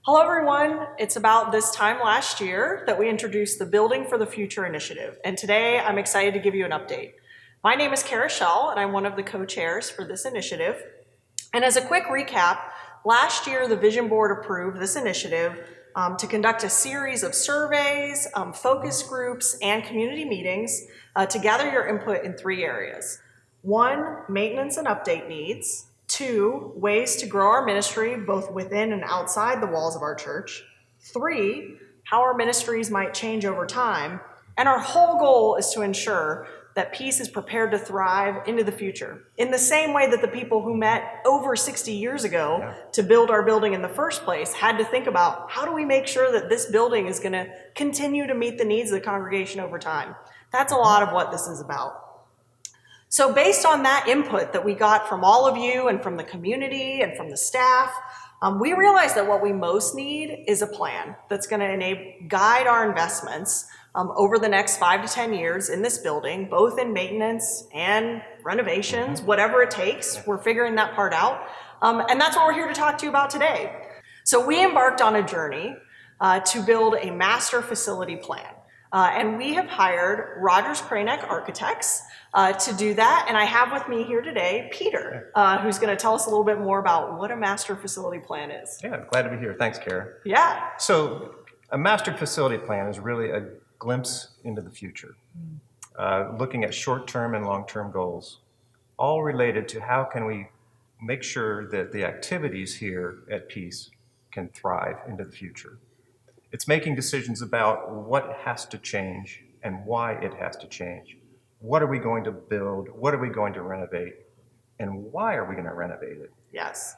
Hello, everyone. It's about this time last year that we introduced the Building for the Future initiative, and today I'm excited to give you an update. My name is Kara Schell, and I'm one of the co-chairs for this initiative. And as a quick recap, last year the Vision Board approved this initiative to conduct a series of surveys, focus groups, and community meetings to gather your input in 3 areas. 1, maintenance and update needs. 2, ways to grow our ministry both within and outside the walls of our church. 3, how our ministries might change over time. And our whole goal is to ensure that Peace is prepared to thrive into the future, in the same way that the people who met over 60 years ago to build our building in the first place had to think about, how do we make sure that this building is going to continue to meet the needs of the congregation over time? That's a lot of what this is about. So based on that input that we got from all of you and from the community and from the staff, we realized that what we most need is a plan that's going to guide our investments over the next 5 to 10 years in this building, both in maintenance and renovations, whatever it takes. We're figuring that part out. And that's what we're here to talk to you about today. So we embarked on a journey to build a master facility plan. And we have hired Rogers Kranek Architects to do that. And I have with me here today Peter, who's going to tell us a little bit more about what a master facility plan is. Yeah, glad to be here. Thanks, Kara. Yeah. So a master facility plan is really a glimpse into the future, looking at short-term and long-term goals, all related to how can we make sure that the activities here at Peace can thrive into the future. It's making decisions about what has to change and why it has to change. What are we going to build? What are we going to renovate? And why are we going to renovate it? Yes.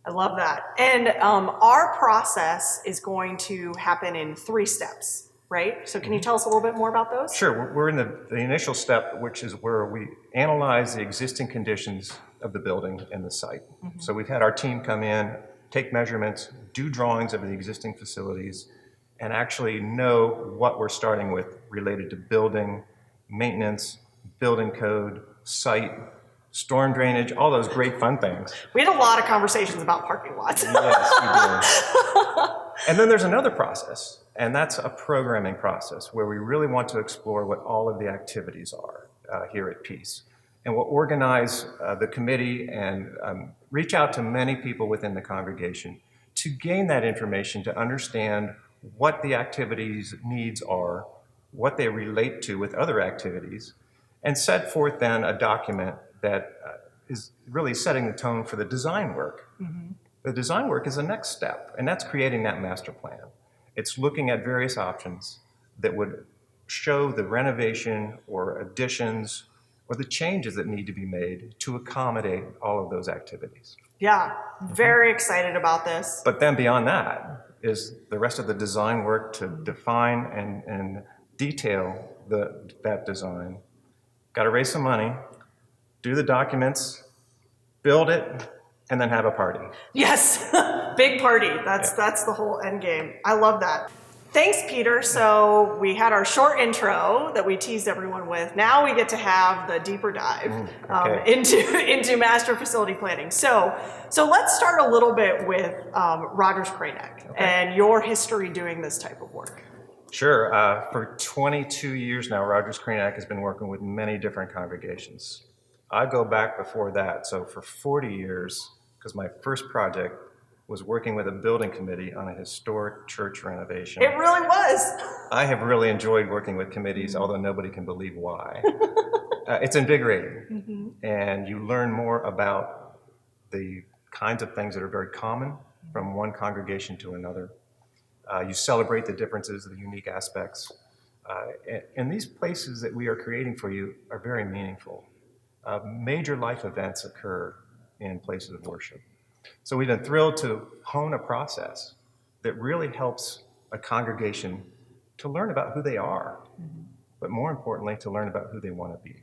I love that. And our process is going to happen in 3 steps, right? So can you tell us a little bit more about those? Sure. We're in the initial step, which is where we analyze the existing conditions of the building and the site. So we've had our team come in, take measurements, do drawings of the existing facilities, and actually know what we're starting with related to building, maintenance, building code, site, storm drainage, all those great fun things. We had a lot of conversations about parking lots. Yes, we did. And then there's another process, and that's a programming process where we really want to explore what all of the activities are here at Peace. And we'll organize the committee and reach out to many people within the congregation to gain that information, to understand what the activities needs are, what they relate to with other activities, and set forth then a document that is really setting the tone for the design work. The design work is the next step, and that's creating that master plan. It's looking at various options that would show the renovation or additions or the changes that need to be made to accommodate all of those activities. Yeah, very excited about this. But then beyond that is the rest of the design work to define and detail that design. Got to raise some money, do the documents, build it, and then have a party. Yes, big party. That's the whole end game. I love that. Thanks, Peter. So we had our short intro that we teased everyone with. Now we get to have the deeper dive into master facility planning. So let's start a little bit with Rogers Kranek and your history doing this type of work. Sure. For 22 years now, Rogers Kranek has been working with many different congregations. I go back before that, so for 40 years, because my first project was working with a building committee on a historic church renovation. It really was. I have really enjoyed working with committees, although nobody can believe why. It's invigorating, and you learn more about the kinds of things that are very common from one congregation to another. You celebrate the differences, the unique aspects. And these places that we are creating for you are very meaningful. Major life events occur in places of worship. So we've been thrilled to hone a process that really helps a congregation to learn about who they are, but more importantly, to learn about who they want to be.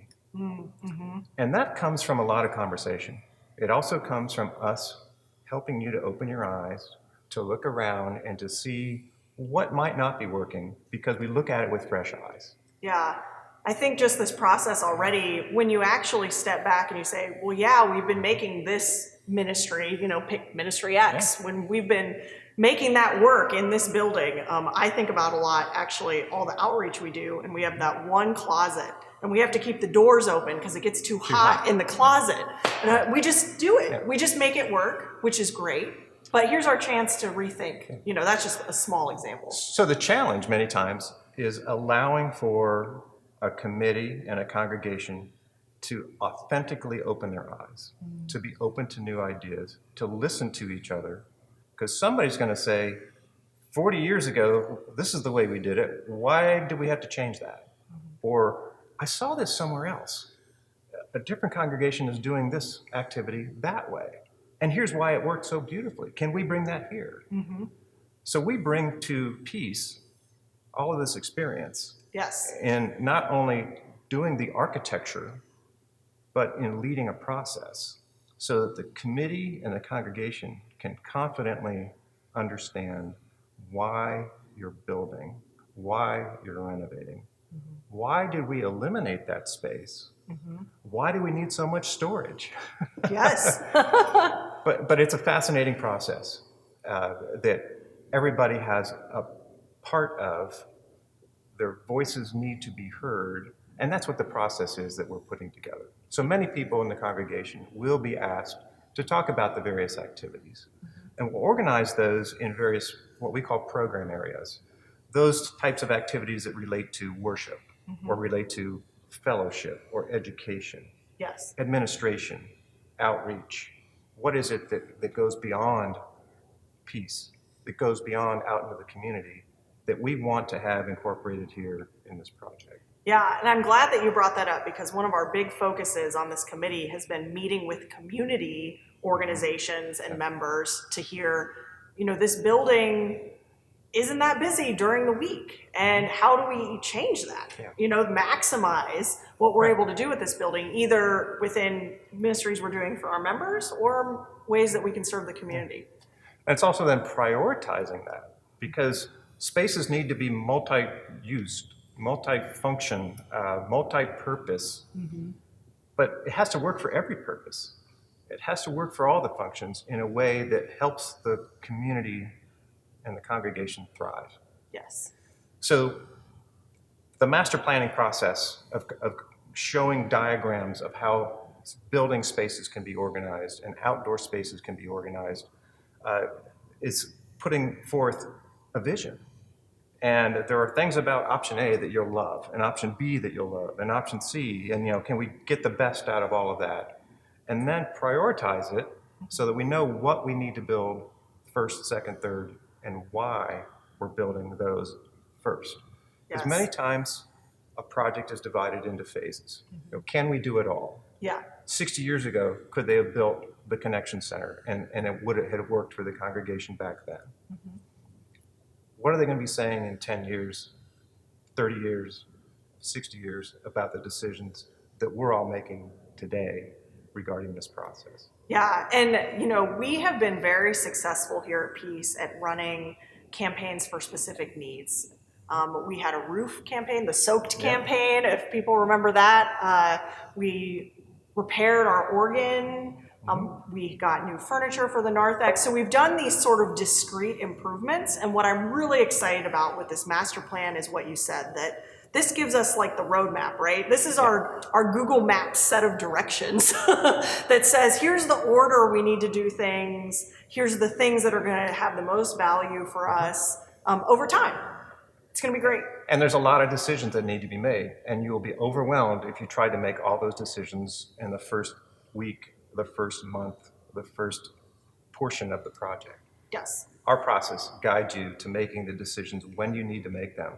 And that comes from a lot of conversation. It also comes from us helping you to open your eyes, to look around and to see what might not be working, because we look at it with fresh eyes. Yeah. I think just this process already, when you actually step back and you say, well, yeah, we've been making this ministry, pick ministry X, when we've been making that work in this building. I think about a lot, actually, all the outreach we do, and we have that one closet, and we have to keep the doors open because it gets too hot in the closet. We just do it. Yeah. We just make it work, which is great. But here's our chance to rethink. That's just a small example. So the challenge many times is allowing for a committee and a congregation to authentically open their eyes, to be open to new ideas, to listen to each other. Because somebody's going to say, 40 years ago, this is the way we did it. Why do we have to change that? Or, I saw this somewhere else. A different congregation is doing this activity that way. And here's why it worked so beautifully. Can we bring that here? So we bring to Peace all of this experience. Yes. In not only doing the architecture, but in leading a process so that the committee and the congregation can confidently understand why you're building, why you're renovating. Why did we eliminate that space? Why do we need so much storage? Yes. But it's a fascinating process that everybody has a part of. Their voices need to be heard, and that's what the process is that we're putting together. So many people in the congregation will be asked to talk about the various activities, and we'll organize those in various, what we call program areas. Those types of activities that relate to worship, or relate to fellowship, or education, administration, outreach. What is it that goes beyond Peace, that goes beyond out into the community, that we want to have incorporated here in this project? Yeah, and I'm glad that you brought that up, because one of our big focuses on this committee has been meeting with community organizations and members to hear, this building isn't that busy during the week, and how do we change that? Maximize what we're able to do with this building, either within ministries we're doing for our members or ways that we can serve the community. And it's also then prioritizing that, because spaces need to be multi-used, multi-function, multi-purpose, but it has to work for every purpose. It has to work for all the functions in a way that helps the community and the congregation thrive. Yes. So the master planning process of showing diagrams of how building spaces can be organized and outdoor spaces can be organized is putting forth a vision. And there are things about option A that you'll love, and option B that you'll love, and option C, and can we get the best out of all of that? And then prioritize it so that we know what we need to build first, second, third, and why we're building those first. Because many times a project is divided into phases. Can we do it all? Yeah. 60 years ago, could they have built the connection center and would it have worked for the congregation back then? What are they going to be saying in 10 years, 30 years, 60 years about the decisions that we're all making today regarding this process? Yeah, and we have been very successful here at Peace at running campaigns for specific needs. We had a roof campaign, the Soaked campaign, if people remember that. We repaired our organ. We got new furniture for the narthex. So we've done these sort of discrete improvements. And what I'm really excited about with this master plan is what you said, that this gives us like the roadmap, right? This is our Google Maps set of directions that says, here's the order we need to do things. Here's the things that are going to have the most value for us over time. It's going to be great. And there's a lot of decisions that need to be made. And you will be overwhelmed if you try to make all those decisions in the first week, the first month, the first portion of the project. Yes. Our process guides you to making the decisions when you need to make them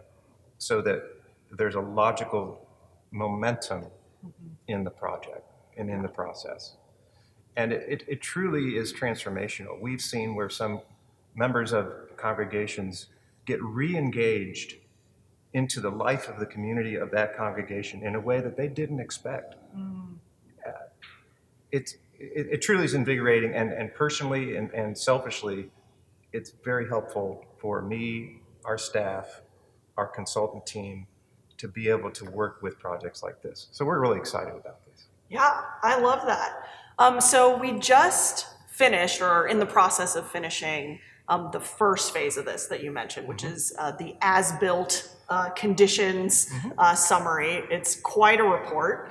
so that there's a logical momentum in the project and in the process. And it truly is transformational. We've seen where some members of congregations get re-engaged into the life of the community of that congregation in a way that they didn't expect. It truly is invigorating, and personally and selfishly, it's very helpful for me, our staff, our consultant team, to be able to work with projects like this. So we're really excited about this. Yeah, I love that. So we just finished, or are in the process of finishing, the first phase of this that you mentioned, which is the as-built conditions summary. It's quite a report.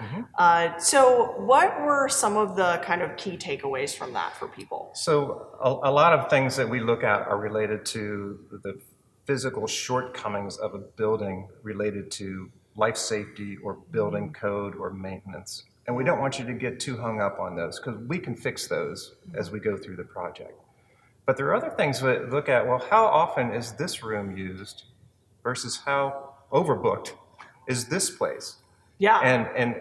So what were some of the kind of key takeaways from that for people? So a lot of things that we look at are related to the physical shortcomings of a building related to life safety or building code or maintenance. And we don't want you to get too hung up on those because we can fix those as we go through the project. But there are other things we look at, well, how often is this room used versus how overbooked is this place? Yeah. And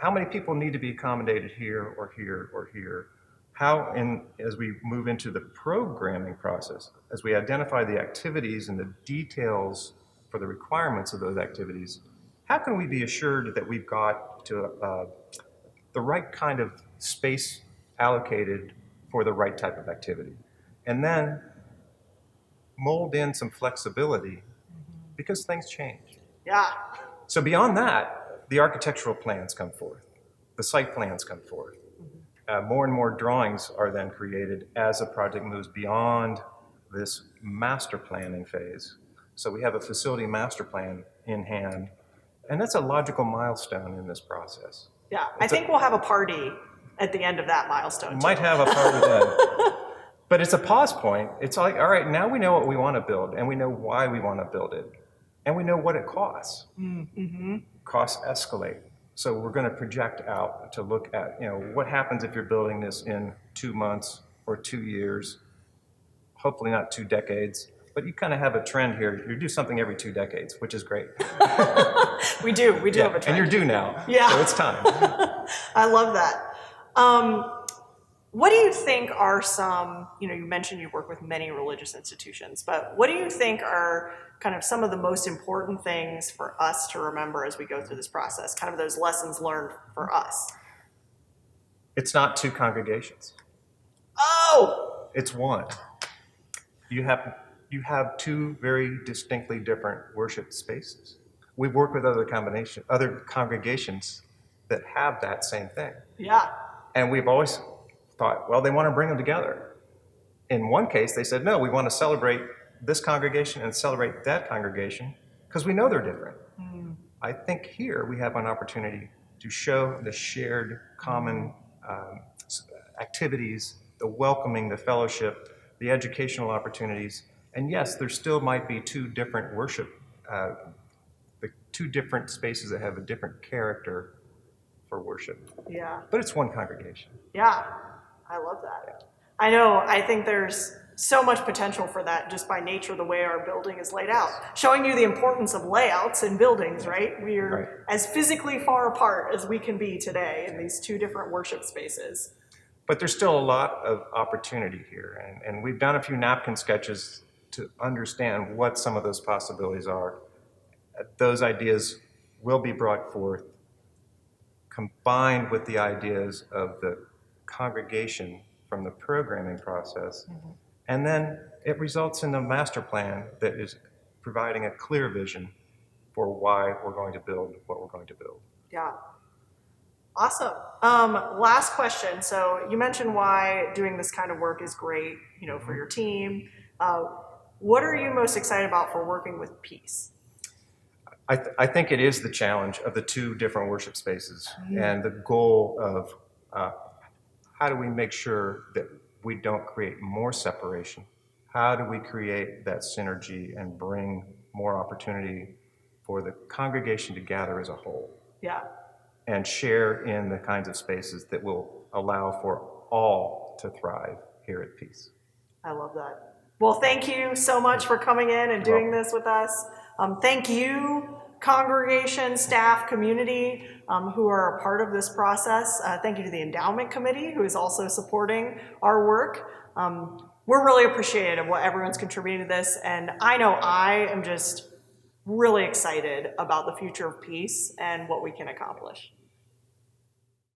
how many people need to be accommodated here or here or here? How, as we move into the programming process, as we identify the activities and the details for the requirements of those activities, how can we be assured that we've got to the right kind of space allocated for the right type of activity? And then mold in some flexibility because things change. Yeah. So beyond that, the architectural plans come forth, the site plans come forth. More and more drawings are then created as a project moves beyond this master planning phase. So we have a facility master plan in hand, and that's a logical milestone in this process. Yeah. I think we'll have a party at the end of that milestone. Might have a party then. But it's a pause point. It's like, all right, now we know what we want to build, and we know why we want to build it, and we know what it costs. Costs escalate. So we're going to project out to look at, what happens if you're building this in 2 months or 2 years, hopefully not 2 decades, but you kind of have a trend here. You do something every 2 decades, which is great. We do have a trend. And you're due now, Yeah. so it's time. I love that. What do you think are some, you mentioned you work with many religious institutions, but what do you think are kind of some of the most important things for us to remember as we go through this process, kind of those lessons learned for us? It's not 2 congregations. Oh! It's 1. You have 2 very distinctly different worship spaces. We've worked with other congregations that have that same thing. Yeah. And we've always thought, well, they want to bring them together. In one case, they said, no, we want to celebrate this congregation and celebrate that congregation because we know they're different. I think here we have an opportunity to show the shared common activities, the welcoming, the fellowship, the educational opportunities. And yes, there still might be 2 different worship, the 2 different spaces that have a different character for worship. Yeah. But it's 1 congregation. Yeah. I love that. I know. I think there's so much potential for that just by nature of the way our building is laid out. Showing you the importance of layouts in buildings, right? We're as physically far apart as we can be today in these 2 different worship spaces. But there's still a lot of opportunity here. And we've done a few napkin sketches to understand what some of those possibilities are. Those ideas will be brought forth, combined with the ideas of the congregation from the programming process. And then it results in a master plan that is providing a clear vision for why we're going to build what we're going to build. Yeah. Awesome. Last question. So you mentioned why doing this kind of work is great, for your team. What are you most excited about for working with Peace? I think it is the challenge of the 2 different worship spaces and the goal of how do we make sure that we don't create more separation? How do we create that synergy and bring more opportunity for the congregation to gather as a whole? Yeah. And share in the kinds of spaces that will allow for all to thrive here at Peace. I love that. Well, thank you so much for coming in and doing this with us. Thank you, congregation, staff, community who are a part of this process. Thank you to the Endowment Committee who is also supporting our work. We're really appreciative of what everyone's contributing to this, and I know I am just really excited about the future of Peace and what we can accomplish.